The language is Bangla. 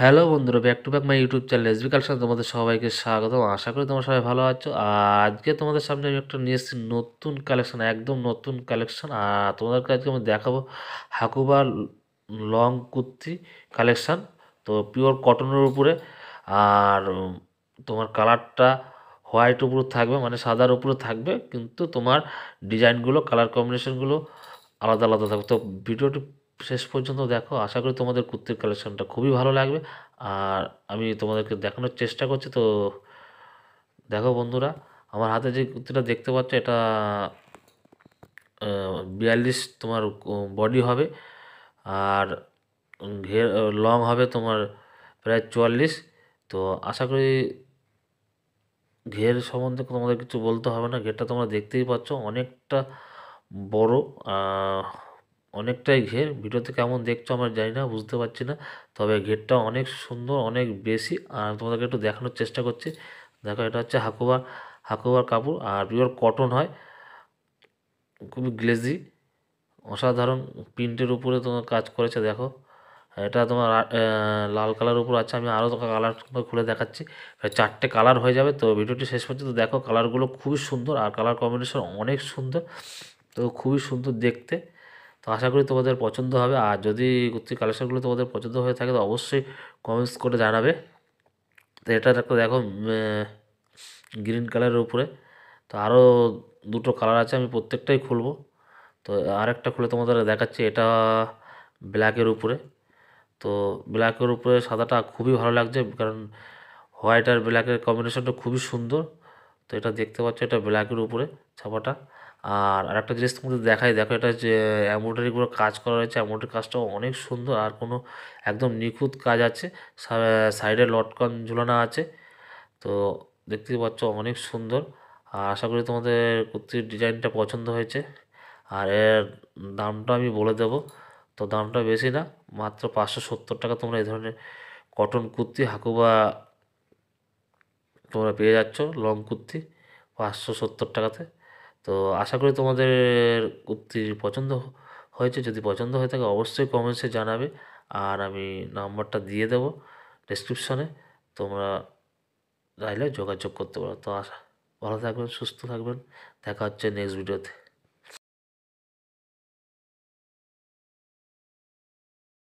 হ্যালো বন্ধুরা, back to back my YouTube channel SB collection তোমাদের সবাইকে স্বাগতম। আশা করি তোমরা সবাই ভালো আছো। আর আজকে তোমাদের সামনে আমি একটা নিয়ে এসেছি নতুন কালেকশন, একদম নতুন কালেকশন। আর তোমাদেরকে আজকে আমি দেখাবো হাকুবা লং কুর্তি কালেকশন। তো পিওর কটনের উপরে। আর তোমার কালারটা হোয়াইট উপরে থাকবে, মানে সাদার উপরে থাকবে, কিন্তু তোমার ডিজাইনগুলো, কালার কম্বিনেশনগুলো আলাদা আলাদা থাকবে। তো ভিডিওটি শেষ পর্যন্ত দেখো, আশা করি তোমাদের কুর্তির কালেকশনটা খুবই ভালো লাগবে। আর আমি তোমাদেরকে দেখানোর চেষ্টা করছি। তো দেখো বন্ধুরা, আমার হাতে যে কুর্তিটা দেখতে পাচ্ছ, এটা 42 তোমার বডি হবে। আর ঘের লং হবে তোমার প্রায় 44। তো আশা করি ঘের সম্বন্ধে তোমাদের কিছু বলতে হবে না। ঘেরটা তোমরা দেখতেই পাচ্ছ, অনেকটা বড়। আহ, অনেকটাই ঘের। ভিডিওতে কেমন দেখছো আমরা জানি না, বুঝতে পারছি না। তবে ঘেরটা অনেক সুন্দর, অনেক বেশি। আর তোমাদেরকে একটু দেখানোর চেষ্টা করছি। দেখো, এটা হচ্ছে হাকুবার কাপড়, আর পিওর কটন হয়, খুবই গ্লেজি, অসাধারণ প্রিন্টের উপরে তোমার কাজ করেছে। দেখো, এটা তোমার লাল কালার উপর আছে। আমি আরও তোমাকে কালার খুলে দেখাচ্ছি। চারটে কালার হয়ে যাবে। তো ভিডিওটি শেষ পর্যন্ত দেখো, কালারগুলো খুবই সুন্দর আর কালার কম্বিনেশন অনেক সুন্দর। তো খুবই সুন্দর দেখতে। তো আশা করি তোমাদের পছন্দ হবে। আর যদি কুর্তির কালেকশনগুলো তোমাদের পছন্দ হয়ে থাকে তো অবশ্যই কমেন্টস করে জানাবে। তো এটা একটা দেখো, গ্রিন কালারের উপরে। তো আরও দুটো কালার আছে, আমি প্রত্যেকটাই খুলবো। তো আরেকটা খুলে তোমাদের দেখাচ্ছি, এটা ব্ল্যাকের উপরে। তো ব্ল্যাকের উপরে সাদাটা খুবই ভালো লাগছে, কারণ হোয়াইট আর ব্ল্যাকের কম্বিনেশনটা খুবই সুন্দর। তো এটা দেখতে পাচ্ছ, এটা ব্ল্যাকের উপরে ছাপাটা। আর আরেকটা জিনিস তোমাদের দেখাই, দেখো, এটা যে এমব্রয়ডারিগুলো কাজ করা রয়েছে, এমব্রয়ডারি কাজটাও অনেক সুন্দর আর কোনো একদম নিখুঁত কাজ আছে। সাইডে লটকন ঝুলানো আছে। তো দেখতেই পাচ্ছ অনেক সুন্দর। আর আশা করি তোমাদের কুর্তির ডিজাইনটা পছন্দ হয়েছে। আর এর দামটা আমি বলে দেবো। তো দামটা বেশি না, মাত্র 570 টাকা তোমরা এই ধরনের কটন কুর্তি হাকুবা তোমরা পেয়ে যাচ্ছ, লং কুর্তি 570 টাকাতে। তো আশা করি তোমাদের কুর্তি পছন্দ হয়েছে। যদি পছন্দ হয়ে থাকে অবশ্যই কমেন্টসে জানাবে। আর আমি নাম্বারটা দিয়ে দেবো ডেসক্রিপশনে, তোমরা চাইলে যোগাযোগ করতে পারো। তো আশা ভালো থাকবেন, সুস্থ থাকবেন। দেখা হচ্ছে নেক্সট ভিডিওতে।